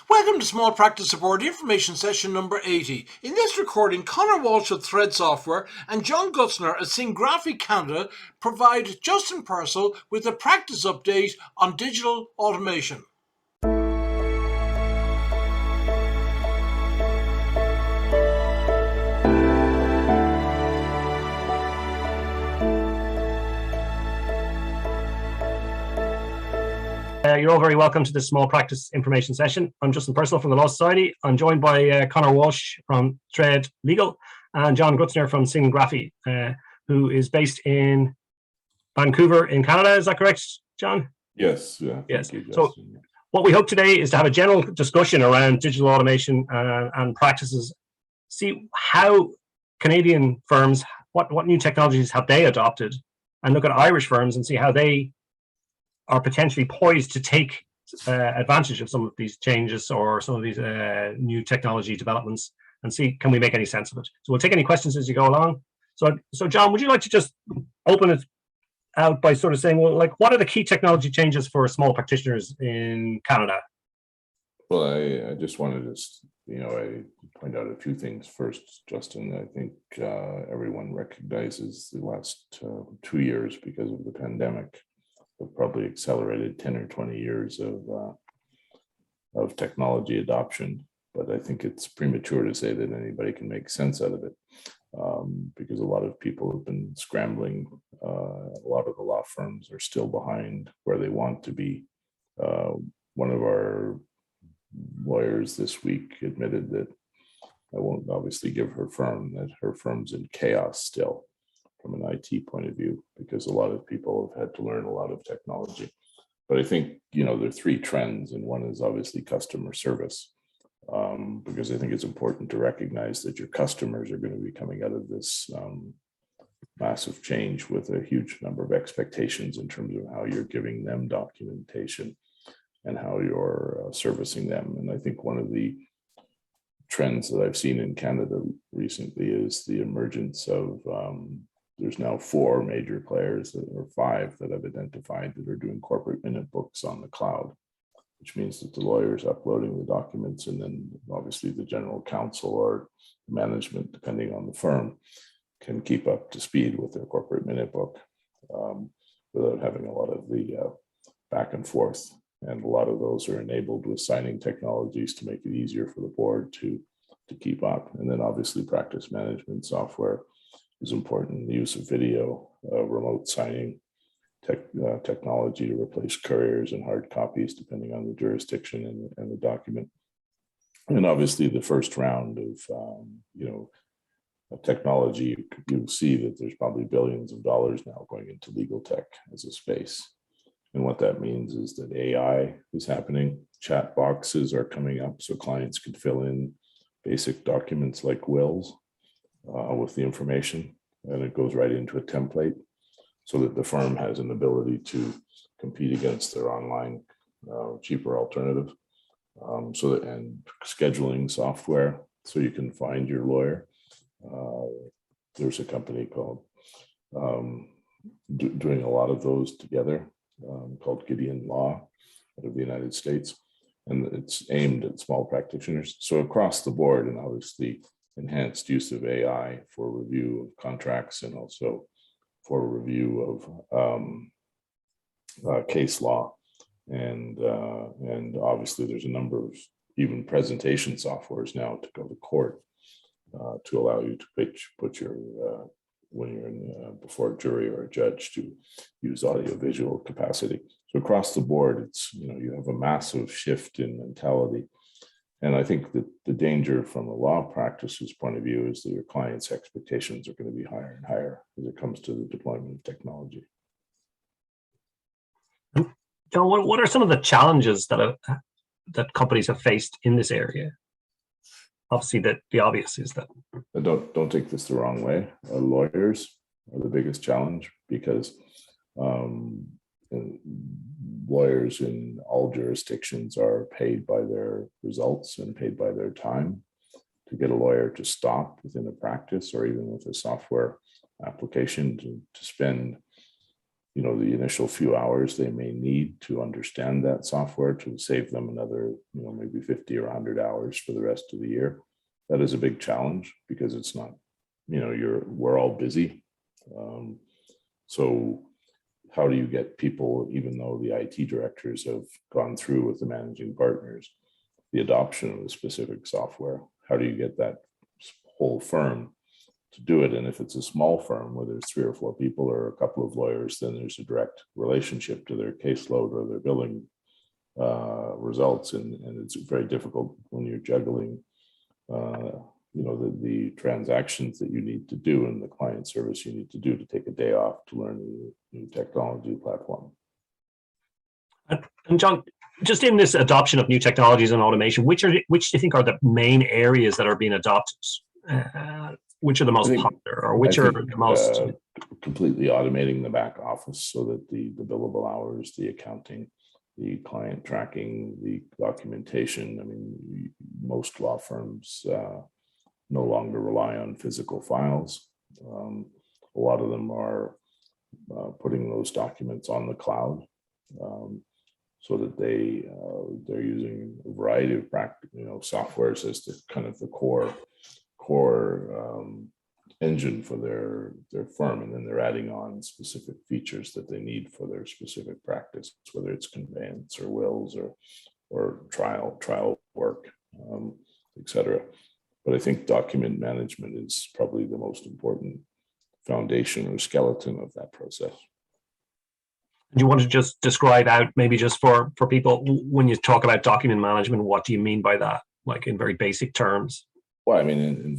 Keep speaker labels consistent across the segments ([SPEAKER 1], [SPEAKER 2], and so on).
[SPEAKER 1] Welcome to Small Practice Support Information Session number 80. In this recording, Conor Walsh of Thread Software and John Gutzner at Graphic Canada provide Justin Purcell with a practice update on digital automation.
[SPEAKER 2] You're all very welcome to this small practice information session. I'm Justin Purcell from the Law Society. I'm joined by Conor Walsh from Thread Legal and John Gutzner from Graphic, who is based in Vancouver in Canada. Is that correct, John?
[SPEAKER 3] Yes. Yeah.
[SPEAKER 2] Yes. So what we hope today is to have a general discussion around digital automation and practices. See how Canadian firms, what new technologies have they adopted, and look at Irish firms and see how they are potentially poised to take advantage of some of these changes or some of these new technology developments, and see, can we make any sense of it? So we'll take any questions as you go along. So John, would you like to just open it out by sort of saying, well, like, what are the key technology changes for small practitioners in Canada?
[SPEAKER 3] Well, I just wanted to, I point out a few things first, Justin. I think everyone recognizes the last 2 years, because of the pandemic, have probably accelerated 10 or 20 years of technology adoption. But I think it's premature to say that anybody can make sense out of it, because a lot of people have been scrambling. A lot of the law firms are still behind where they want to be. One of our lawyers this week admitted that, I won't obviously give her firm, that her firm's in chaos still from an IT point of view, because a lot of people have had to learn a lot of technology. But I think, there are three trends, and one is obviously customer service, because I think it's important to recognize that your customers are going to be coming out of this massive change with a huge number of expectations in terms of how you're giving them documentation and how you're servicing them. And I think one of the trends that I've seen in Canada recently is the emergence of there's now 4 major players, or 5 that I've identified, that are doing corporate minute books on the cloud, which means that the lawyer is uploading the documents, and then obviously the general counsel or management, depending on the firm, can keep up to speed with their corporate minute book without having a lot of the back and forth. And a lot of those are enabled with signing technologies to make it easier for the board to keep up. And then obviously practice management software is important. The use of video, remote signing technology to replace couriers and hard copies, depending on the jurisdiction and the document. And obviously the first round of technology, you'll see that there's probably billions of dollars now going into legal tech as a space. And what that means is that AI is happening. Chat boxes are coming up so clients can fill in basic documents like wills with the information, and it goes right into a template so that the firm has an ability to compete against their online cheaper alternative. And scheduling software so you can find your lawyer. There's a company called doing a lot of those together, called Gideon Law out of the United States, and it's aimed at small practitioners. So across the board, and obviously enhanced use of AI for review of contracts, and also for review of case law, and obviously there's a number of even presentation softwares now to go to court to allow you to put your when you're in before a jury or a judge, to use audiovisual capacity. So across the board, it's, you have a massive shift in mentality. And I think that the danger from a law practice's point of view is that your client's expectations are going to be higher and higher as it comes to the deployment of technology.
[SPEAKER 2] John, what are some of the challenges that companies have faced in this area? Obviously, the obvious is that.
[SPEAKER 3] Don't take this the wrong way. Lawyers are the biggest challenge, because lawyers in all jurisdictions are paid by their results and paid by their time. To get a lawyer to stop within a practice, or even with a software application, to spend the initial few hours they may need to understand that software to save them another, maybe 50 or 100 hours for the rest of the year. That is a big challenge because it's not, we're all busy. So how do you get people, even though the IT directors have gone through with the managing partners, the adoption of a specific software? How do you get that whole firm to do it? And if it's a small firm where there's 3 or 4 people or a couple of lawyers, then there's a direct relationship to their caseload or their billing results. And it's very difficult when you're juggling the transactions that you need to do and the client service you need to do to take a day off to learn a new technology platform.
[SPEAKER 2] And John, just in this adoption of new technologies and automation, which do you think are the main areas that are being adopted? Which are the most popular, or which are the most
[SPEAKER 3] completely automating the back office so that the billable hours, the accounting, the client tracking, the documentation. I mean, most law firms no longer rely on physical files. A lot of them are putting those documents on the cloud, so that they're using a variety of softwares as the kind of the core engine for their firm, and then they're adding on specific features that they need for their specific practice, whether it's conveyance or wills or trial work, etc. But I think document management is probably the most important foundation or skeleton of that process.
[SPEAKER 2] Do you want to just describe out, maybe just for people, when you talk about document management, what do you mean by that, like in very basic terms?
[SPEAKER 3] Well, I mean,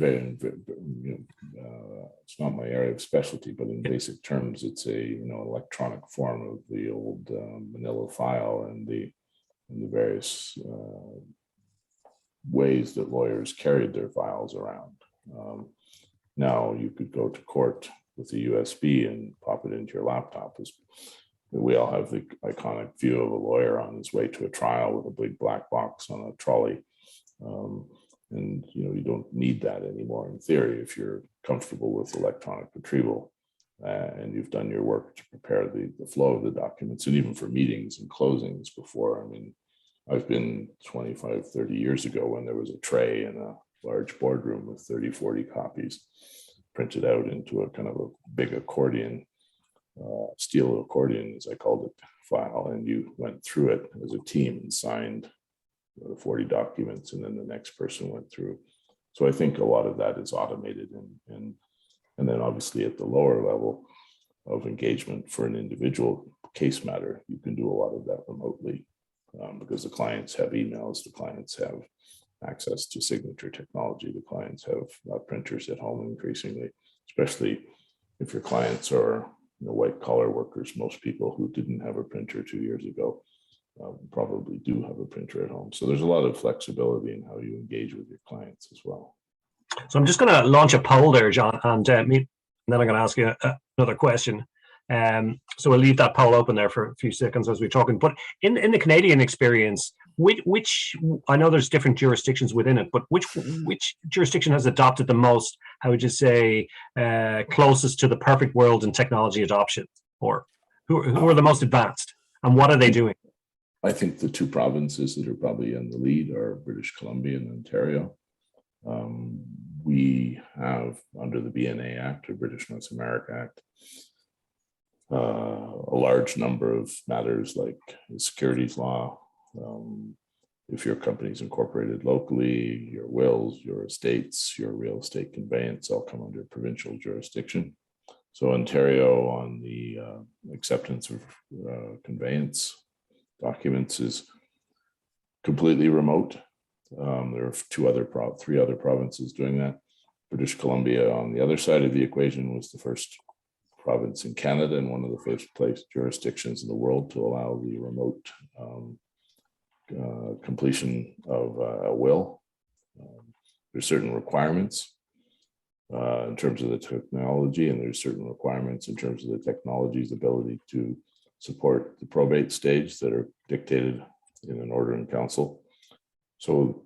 [SPEAKER 3] it's not my area of specialty, but in basic terms, it's a electronic form of the old manila file and the various ways that lawyers carried their files around. Now you could go to court with a USB and pop it into your laptop. We all have the iconic view of a lawyer on his way to a trial with a big black box on a trolley. And you don't need that anymore in theory if you're comfortable with electronic retrieval and you've done your work to prepare the flow of the documents, and even for meetings and closings before. I mean, I've been 25, 30 years ago when there was a tray in a large boardroom with 30, 40 copies printed out into a kind of a big accordion, steel accordion, as I called it, file, and you went through it as a team and signed the 40 documents, and then the next person went through. So I think a lot of that is automated, and then obviously at the lower level of engagement for an individual case matter, you can do a lot of that remotely, because the clients have emails, the clients have access to signature technology, the clients have printers at home increasingly, especially if your clients are white collar workers. Most people who didn't have a printer 2 years ago probably do have a printer at home. So there's a lot of flexibility in how you engage with your clients as well.
[SPEAKER 2] So I'm just going to launch a poll there, John, and then I'm going to ask you another question. So we'll leave that poll open there for a few seconds as we're talking. But in the Canadian experience, which I know there's different jurisdictions within it, but which jurisdiction has adopted the most, how would you say, closest to the perfect world in technology adoption, or who are the most advanced, and what are they doing?
[SPEAKER 3] I think the 2 provinces that are probably in the lead are British Columbia and Ontario. We have, under the BNA Act, or British North America Act, a large number of matters like securities law. If your company is incorporated locally, your wills, your estates, your real estate conveyance all come under provincial jurisdiction. So Ontario, on the acceptance of conveyance documents, is completely remote. There are 3 other provinces doing that. British Columbia, on the other side of the equation, was the first province in Canada and one of the first place jurisdictions in the world to allow the remote completion of a will. There's certain requirements in terms of the technology, and there's certain requirements in terms of the technology's ability to support the probate stage that are dictated in an order in council. So,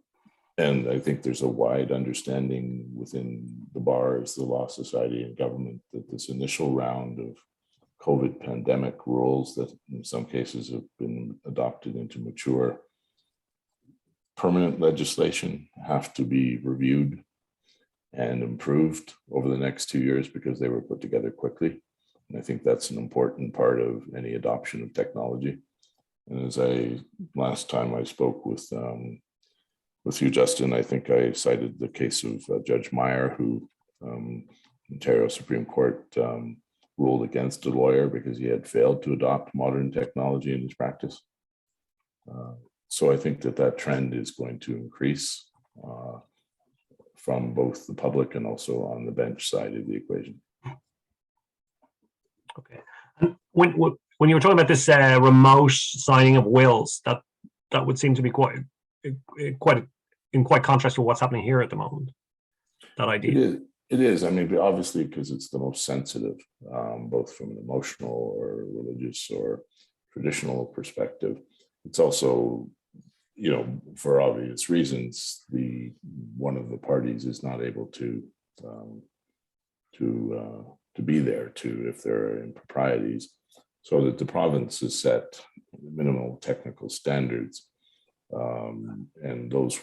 [SPEAKER 3] and I think there's a wide understanding within the bars, the law society, and government that this initial round of COVID pandemic rules that in some cases have been adopted into mature permanent legislation have to be reviewed and improved over the next 2 years because they were put together quickly. And I think that's an important part of any adoption of technology. And as last time I spoke with you, Justin, I think I cited the case of Judge Meyer, who Ontario Supreme Court ruled against a lawyer because he had failed to adopt modern technology in his practice. So I think that trend is going to increase from both the public and also on the bench side of the equation.
[SPEAKER 2] Okay. And when you were talking about this remote signing of wills, that would seem to be quite in contrast with what's happening here at the moment. That idea.
[SPEAKER 3] It is. I mean, obviously, because it's the most sensitive, both from an emotional or religious or traditional perspective. It's also, for obvious reasons, one of the parties is not able to be there if there are improprieties, so that the province has set minimal technical standards, and those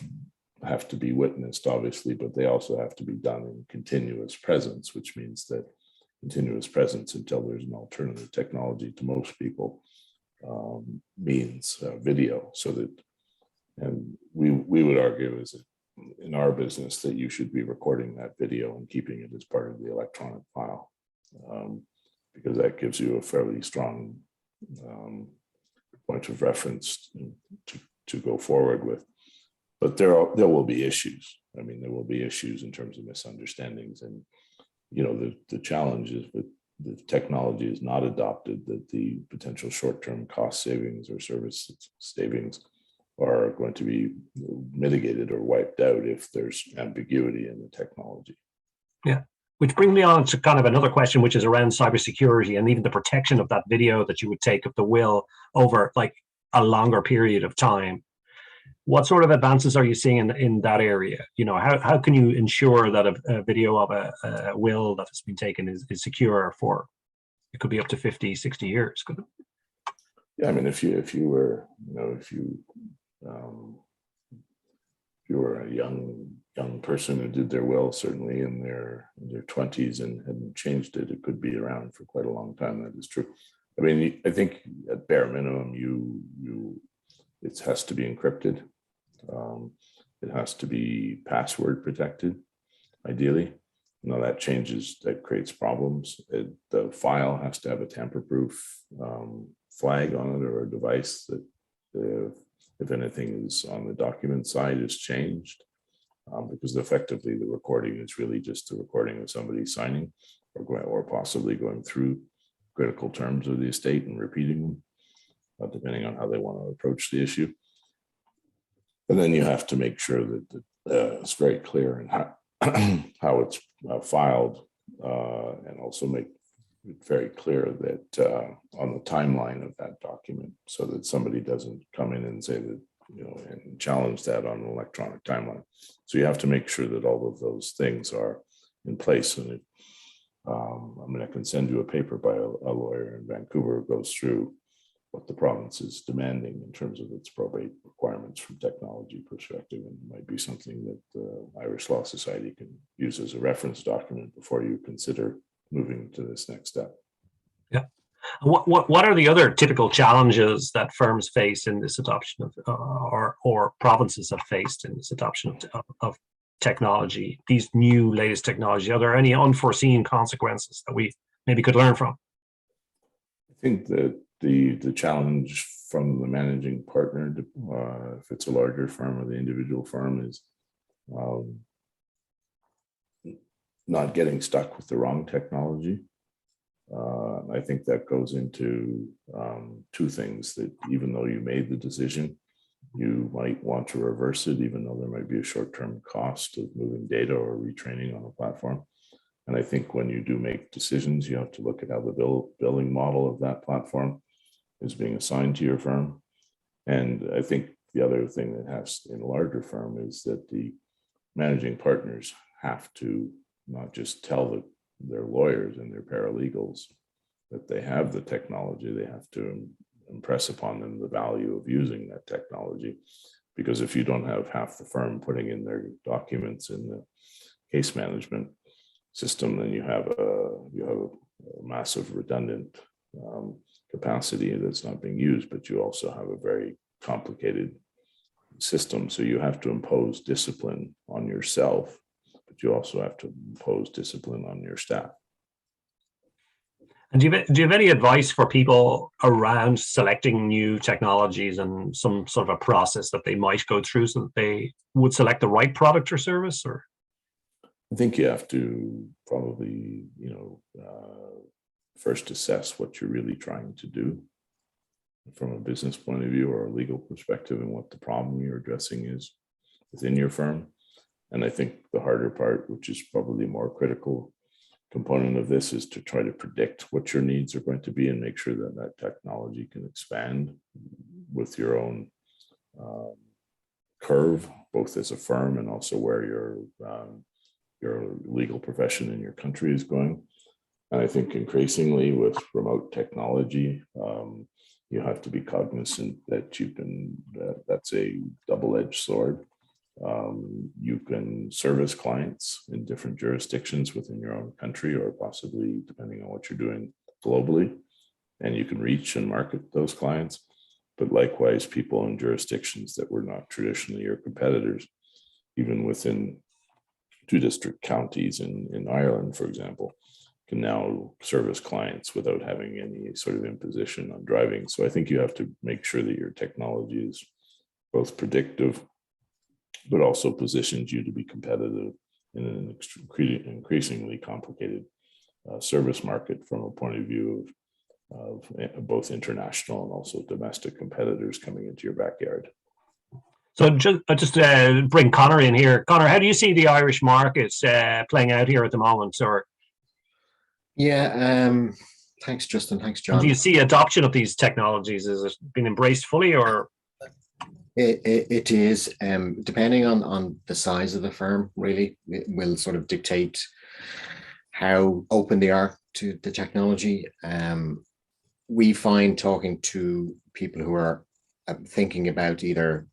[SPEAKER 3] have to be witnessed, obviously, but they also have to be done in continuous presence, which means that continuous presence until there's an alternative technology to most people means video. So that, and we would argue is in our business that you should be recording that video and keeping it as part of the electronic file, because that gives you a fairly strong point of reference to go forward with. But there will be issues. I mean, there will be issues in terms of misunderstandings, and the challenge is that the technology is not adopted, that the potential short-term cost savings or service savings are going to be mitigated or wiped out if there's ambiguity in the technology.
[SPEAKER 2] Yeah, which brings me on to kind of another question, which is around cybersecurity and even the protection of that video that you would take of the will over like a longer period of time. What sort of advances are you seeing in that area? How can you ensure that a video of a will that has been taken is secure for, it could be up to 50, 60 years, could it?
[SPEAKER 3] Yeah, I mean, if you were a young person who did their will, certainly in their 20s and hadn't changed it, it could be around for quite a long time. That is true. I mean, I think at bare minimum, it has to be encrypted. It has to be password protected, ideally. That creates problems. The file has to have a tamper-proof flag on it, or a device that if anything is on the document side is changed, because effectively the recording is really just a recording of somebody signing or possibly going through critical terms of the estate and repeating them, depending on how they want to approach the issue. And then you have to make sure that it's very clear in how it's filed, and also make it very clear that on the timeline of that document, so that somebody doesn't come in and say that, and challenge that on an electronic timeline. So you have to make sure that all of those things are in place. And I can send you a paper by a lawyer in Vancouver who goes through what the province is demanding in terms of its probate requirements from technology perspective, and it might be something that the Irish Law Society can use as a reference document before you consider moving to this next step.
[SPEAKER 2] Yeah. What are the other typical challenges that firms face in this adoption of, or provinces have faced in this adoption of technology, these new latest technology? Are there any unforeseen consequences that we maybe could learn from?
[SPEAKER 3] I think that the challenge from the managing partner, if it's a larger firm or the individual firm, is not getting stuck with the wrong technology. I think that goes into two things: that even though you made the decision, you might want to reverse it, even though there might be a short-term cost of moving data or retraining on a platform. And I think when you do make decisions, you have to look at how the billing model of that platform is being assigned to your firm. And I think the other thing that has in a larger firm is that the managing partners have to not just tell their lawyers and their paralegals that they have the technology, they have to impress upon them the value of using that technology. Because if you don't have half the firm putting in their documents in the case management system, then you have a massive redundant capacity that's not being used, but you also have a very complicated system. So you have to impose discipline on yourself, but you also have to impose discipline on your staff.
[SPEAKER 2] And do you have any advice for people around selecting new technologies and some sort of a process that they might go through so that they would select the right product or service? Or
[SPEAKER 3] I think you have to probably, first assess what you're really trying to do from a business point of view or a legal perspective, and what the problem you're addressing is within your firm. And I think the harder part, which is probably more critical component of this, is to try to predict what your needs are going to be and make sure that that technology can expand with your own curve, both as a firm and also where your legal profession in your country is going. And I think increasingly with remote technology, you have to be cognizant that that's a double-edged sword. You can service clients in different jurisdictions within your own country, or possibly, depending on what you're doing, globally, and you can reach and market those clients. But likewise, people in jurisdictions that were not traditionally your competitors, even within 2 district counties in Ireland, for example, can now service clients without having any sort of imposition on driving. So I think you have to make sure that your technology is both predictive, but also positions you to be competitive in an increasingly complicated service market from a point of view of both international and also domestic competitors coming into your backyard.
[SPEAKER 2] so just bring Conor in here. Conor, how do you see the Irish markets playing out here at the moment? Or
[SPEAKER 4] thanks, Justin. Thanks,
[SPEAKER 2] do
[SPEAKER 4] John.
[SPEAKER 2] you see adoption of these technologies? Is it been embraced fully, or?
[SPEAKER 4] It is, depending on the size of the firm, really, it will sort of dictate how open they are to the technology. We find, talking to people who are thinking about either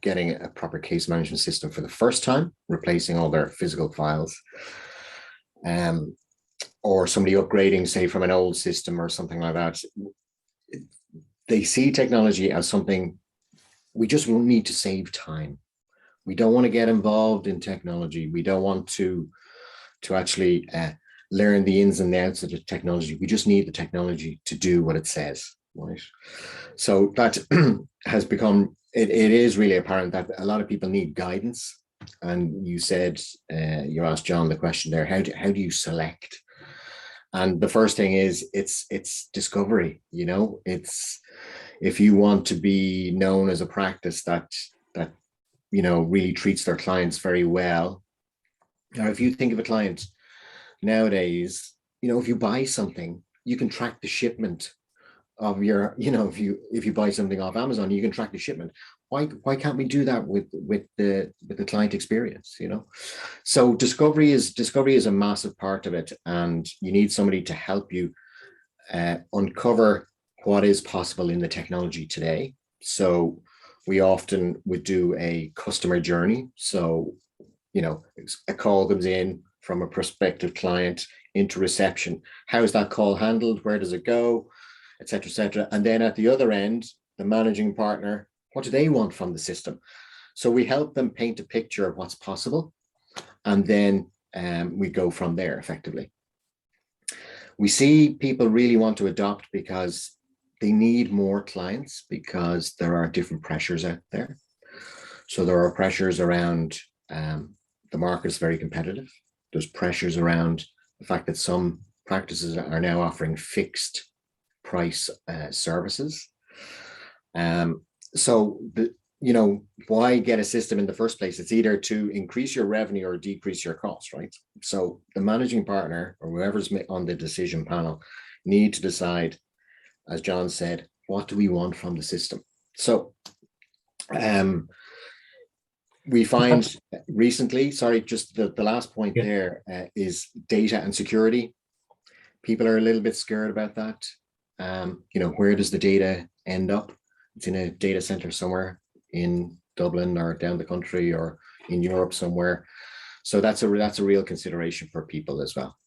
[SPEAKER 4] getting a proper case management system for the first time, replacing all their physical files, or somebody upgrading, say, from an old system or something like that, they see technology as something we just need to save time. We don't want to get involved in technology. We don't want to actually learn the ins and outs of the technology. We just need the technology to do what it says, right? So that has become, it is really apparent that a lot of people need guidance. And you said, you asked John the question there, how do you select? And the first thing is it's discovery. It's, if you want to be known as a practice that really treats their clients very well, or if you think of a client nowadays, if you buy something, you can track the shipment of your, if you buy something off Amazon, you can track the shipment. Why can't we do that with the client experience? So discovery is a massive part of it, and you need somebody to help you uncover what is possible in the technology today. So we often would do a customer journey. So, a call comes in from a prospective client into reception. How is that call handled? Where does it go? Et cetera, et cetera. And then at the other end, the managing partner, what do they want from the system? So we help them paint a picture of what's possible. And then we go from there effectively. We see people really want to adopt because they need more clients, because there are different pressures out there. So there are pressures around the market is very competitive. There's pressures around the fact that some practices are now offering fixed price services. So why get a system in the first place? It's either to increase your revenue or decrease your costs, right? So the managing partner or whoever's on the decision panel need to decide, as John said, what do we want from the system? So we find recently, sorry, just the last point there is data and security. People are a little bit scared about that. Where does the data end up? It's in a data center somewhere in Dublin or down the country or in Europe somewhere. So that's a real consideration for people as well.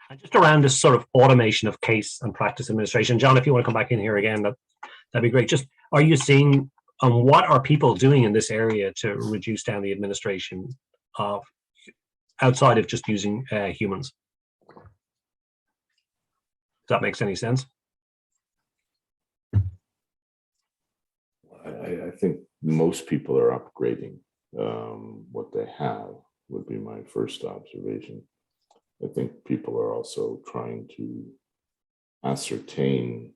[SPEAKER 2] And just around this sort of automation of case and practice administration, John, if you want to come back in here again, that'd be great. Just, are you seeing, what are people doing in this area to reduce down the administration of, outside of just using humans? If that makes any sense.
[SPEAKER 3] I think most people are upgrading what they have, would be my first observation. I think people are also trying to ascertain,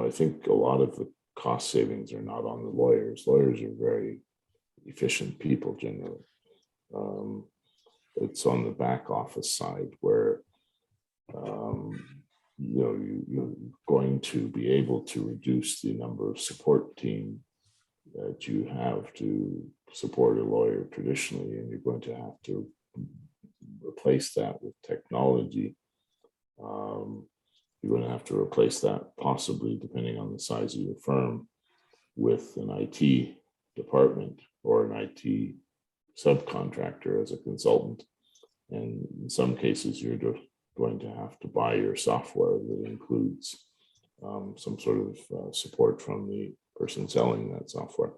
[SPEAKER 3] I think a lot of the cost savings are not on the lawyers. Lawyers are very efficient people generally. It's on the back office side where you're going to be able to reduce the number of support team that you have to support a lawyer traditionally, and you're going to have to replace that with technology. You're going to have to replace that, possibly, depending on the size of your firm, with an IT department or an IT subcontractor as a consultant. And in some cases, you're just going to have to buy your software that includes some sort of support from the person selling that software.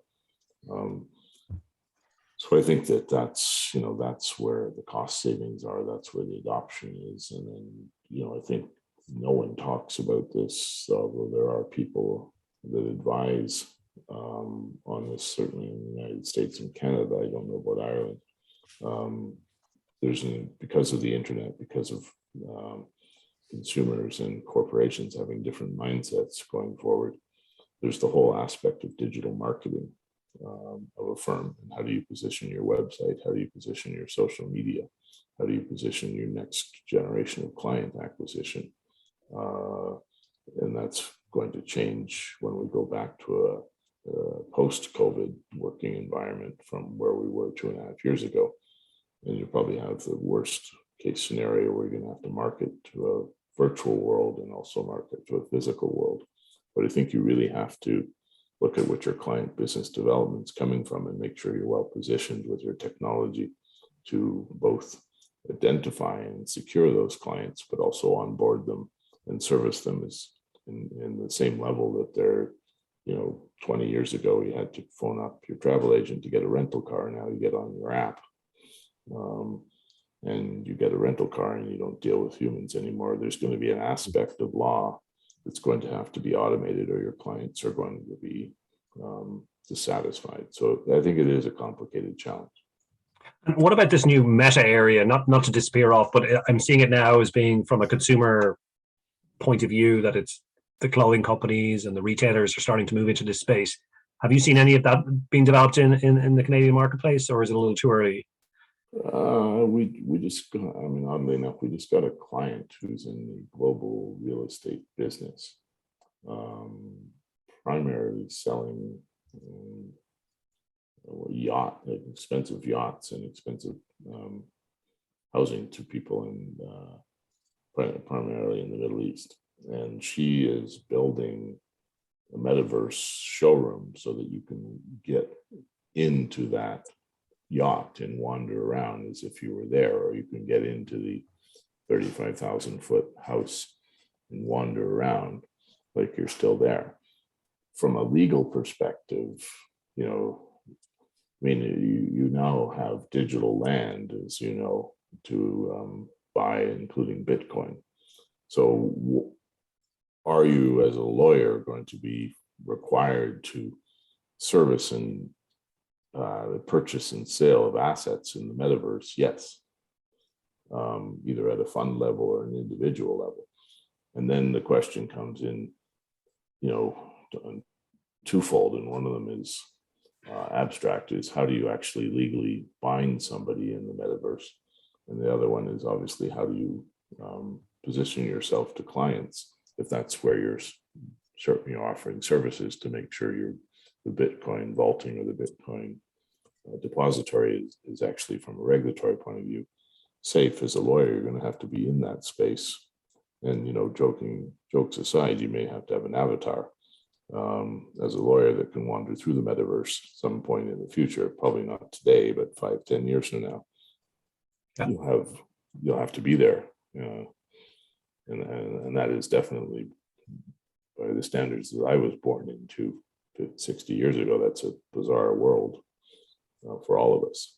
[SPEAKER 3] So I think that's where the cost savings are. That's where the adoption is. And then, I think no one talks about this, although there are people that advise on this, certainly in the United States and Canada. I don't know about Ireland. Because of the internet, because of consumers and corporations having different mindsets going forward, there's the whole aspect of digital marketing of a firm. And how do you position your website? How do you position your social media? How do you position your next generation of client acquisition? And that's going to change when we go back to a post-COVID working environment from where we were 2.5 years ago. And you probably have the worst case scenario where you're going to have to market to a virtual world and also market to a physical world. But I think you really have to look at what your client business development is coming from and make sure you're well positioned with your technology to both identify and secure those clients, but also onboard them and service them as in the same level that they're, 20 years ago, you had to phone up your travel agent to get a rental car. Now you get on your app. And you get a rental car and you don't deal with humans anymore. There's going to be an aspect of law that's going to have to be automated, or your clients are going to be dissatisfied. So I think it is a complicated challenge.
[SPEAKER 2] And what about this new meta area? Not to disappear off, but I'm seeing it now as being, from a consumer point of view, that it's the clothing companies and the retailers are starting to move into this space. Have you seen any of that being developed in the Canadian marketplace, or is it a little too early?
[SPEAKER 3] Oddly enough, we just got a client who's in the global real estate business, primarily selling expensive yachts and expensive housing to people primarily in the Middle East. And she is building a metaverse showroom so that you can get into that yacht and wander around as if you were there, or you can get into the 35,000-foot house and wander around like you're still there. From a legal perspective, you now have digital land, as you know, to buy, including Bitcoin. So are you, as a lawyer, going to be required to service and the purchase and sale of assets in the metaverse? Yes, either at a fund level or an individual level. And then the question comes in, twofold, and one of them is abstract, is how do you actually legally bind somebody in the metaverse? And the other one is obviously how do you position yourself to clients, if that's where you're offering services to make sure the Bitcoin vaulting or the Bitcoin depository is actually, from a regulatory point of view, safe as a lawyer, you're going to have to be in that space. And, jokes aside, you may have to have an avatar as a lawyer that can wander through the metaverse some point in the future, probably not today, but 5-10 years from now.
[SPEAKER 2] Yeah.
[SPEAKER 3] You'll have to be there. And that is definitely, by the standards that I was born into 60 years ago, that's a bizarre world for all of us.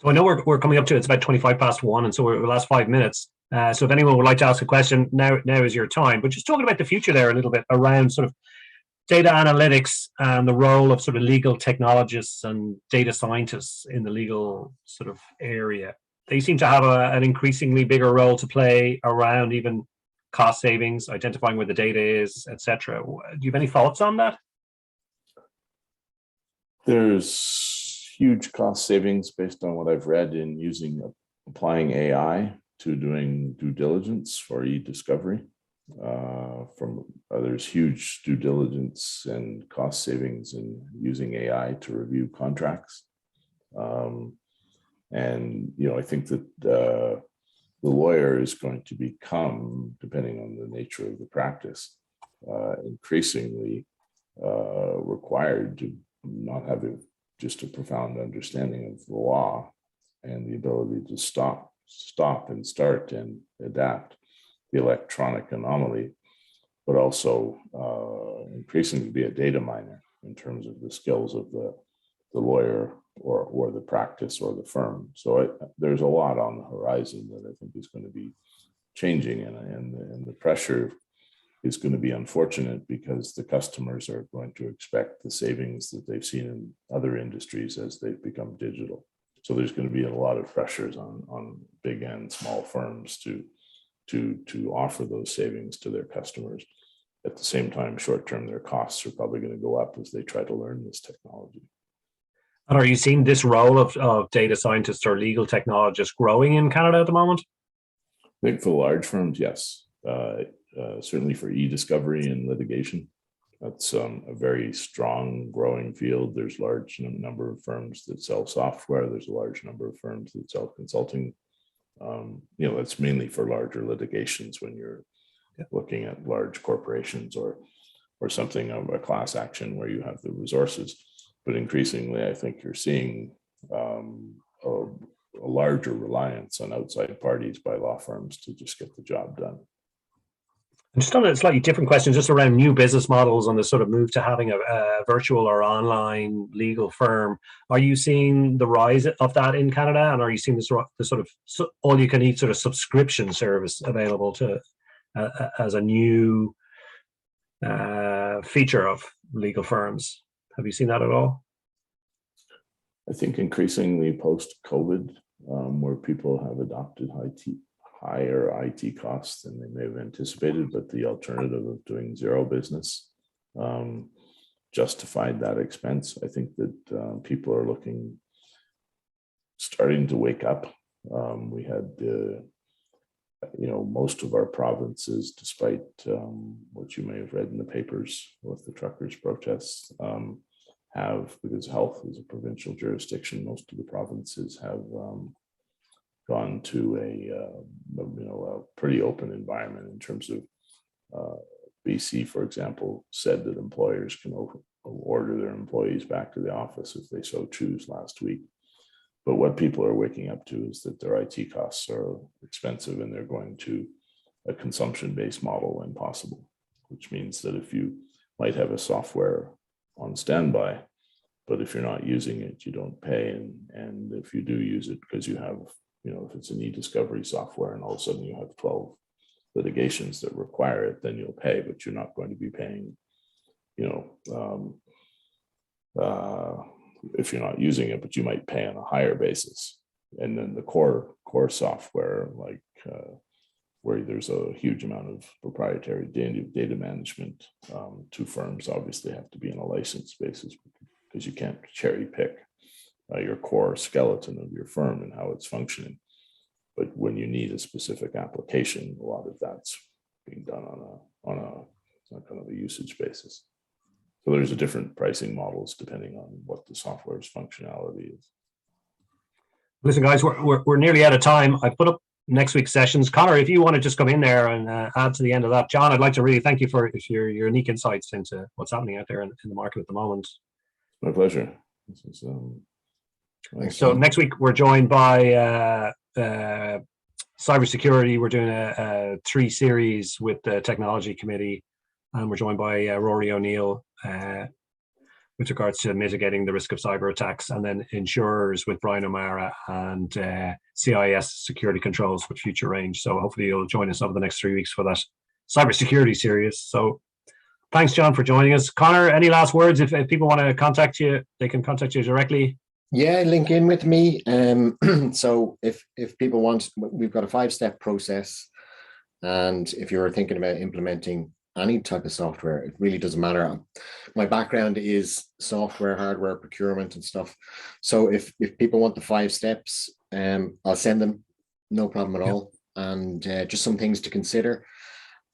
[SPEAKER 2] So I know we're coming up to, it's about 1:25, and so we're the last 5 minutes. So if anyone would like to ask a question, now is your time. But just talking about the future there a little bit around sort of data analytics and the role of sort of legal technologists and data scientists in the legal sort of area. They seem to have an increasingly bigger role to play around even cost savings, identifying where the data is, etc. Do you have any thoughts on that?
[SPEAKER 3] There's huge cost savings based on what I've read in applying AI to doing due diligence for e-discovery. There's huge due diligence and cost savings in using AI to review contracts. I think that the lawyer is going to become, depending on the nature of the practice, increasingly required to not have just a profound understanding of the law and the ability to stop and start and adapt the electronic anomaly, but also increasingly be a data miner in terms of the skills of the lawyer or the practice or the firm. So there's a lot on the horizon that I think is going to be changing, and the pressure is going to be unfortunate because the customers are going to expect the savings that they've seen in other industries as they've become digital. So there's going to be a lot of pressures on big and small firms to offer those savings to their customers. At the same time, short term, their costs are probably going to go up as they try to learn this technology.
[SPEAKER 2] And are you seeing this role of data scientists or legal technologists growing in Canada at the moment?
[SPEAKER 3] I think for large firms, yes. Certainly for e-discovery and litigation, that's a very strong growing field. There's a large number of firms that sell software. There's a large number of firms that sell consulting. That's mainly for larger litigations when you're looking at large corporations or something of a class action where you have the resources. But increasingly, I think you're seeing a larger reliance on outside parties by law firms to just get the job done.
[SPEAKER 2] And just on a slightly different question, just around new business models on the sort of move to having a virtual or online legal firm, are you seeing the rise of that in Canada, and are you seeing the sort of all-you-can-eat sort of subscription service available to as a new feature of legal firms? Have you seen that at all?
[SPEAKER 3] I think increasingly post-COVID, where people have adopted higher IT costs than they may have anticipated, but the alternative of doing zero business justified that expense. I think that people are starting to wake up. We had most of our provinces, despite what you may have read in the papers with the truckers' protests, because health is a provincial jurisdiction, most of the provinces have gone to a pretty open environment in terms of BC, for example, said that employers can order their employees back to the office if they so choose last week. But what people are waking up to is that their IT costs are expensive and they're going to a consumption-based model when possible, which means that if you might have a software on standby, but if you're not using it, you don't pay. And if you do use it because you have, if it's an e-discovery software and all of a sudden you have 12 litigations that require it, then you'll pay, but you're not going to be paying, if you're not using it, but you might pay on a higher basis. And then the core software, like where there's a huge amount of proprietary data management, two firms obviously have to be on a license basis because you can't cherry pick your core skeleton of your firm and how it's functioning. But when you need a specific application, a lot of that's being done on a kind of a usage basis. So there's a different pricing models depending on what the software's functionality is.
[SPEAKER 2] Listen, guys, we're nearly out of time. I put up next week's sessions. Connor, if you want to just come in there and add to the end of that. John, I'd like to really thank you for your unique insights into what's happening out there in the market at the moment.
[SPEAKER 3] My pleasure. This is,
[SPEAKER 2] so next week we're joined by cybersecurity. We're doing a 3 series with the technology committee, and we're joined by Rory O'Neill with regards to mitigating the risk of cyber attacks, and then insurers with Brian O'Mara, and CIS security controls with Future Range. So hopefully you'll join us over the next 3 weeks for that cybersecurity series. So thanks, John, for joining us. Connor, any last words? If people want to contact you, they can contact you directly.
[SPEAKER 4] Yeah, link in with me. So if people want, we've got a 5-step process, and if you're thinking about implementing any type of software, it really doesn't matter. My background is software, hardware, procurement and stuff. So if people want the 5 steps, I'll send them, no problem at all. And just some things to consider.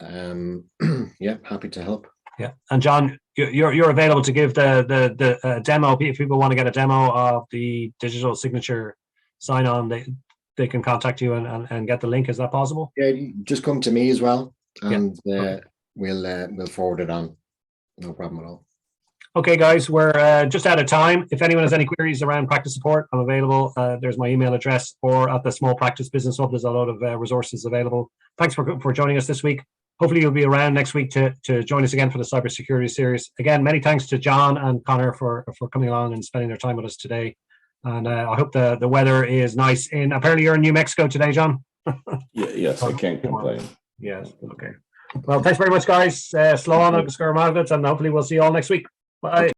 [SPEAKER 4] Yeah, happy to help.
[SPEAKER 2] Yeah, and John, you're available to give the demo. If people want to get a demo of the digital signature sign-on, they can contact you and get the link. Is that possible?
[SPEAKER 4] Yeah, just come to me as well, and
[SPEAKER 2] okay.
[SPEAKER 4] We'll forward it on. No problem at all.
[SPEAKER 2] Okay, guys, we're just out of time. If anyone has any queries around practice support, I'm available. There's my email address, or at the Small Practice Business Hub. There's a lot of resources available. Thanks for joining us this week. Hopefully you'll be around next week to join us again for the cybersecurity series. Again, many thanks to John and Connor for coming along and spending their time with us today. And I hope the weather is nice. Apparently you're in New Mexico today, John.
[SPEAKER 3] Yes, I can't complain.
[SPEAKER 2] Yes, okay. Well, thanks very much, guys. Slán agus gur mágat, and hopefully we'll see you all next week. Bye.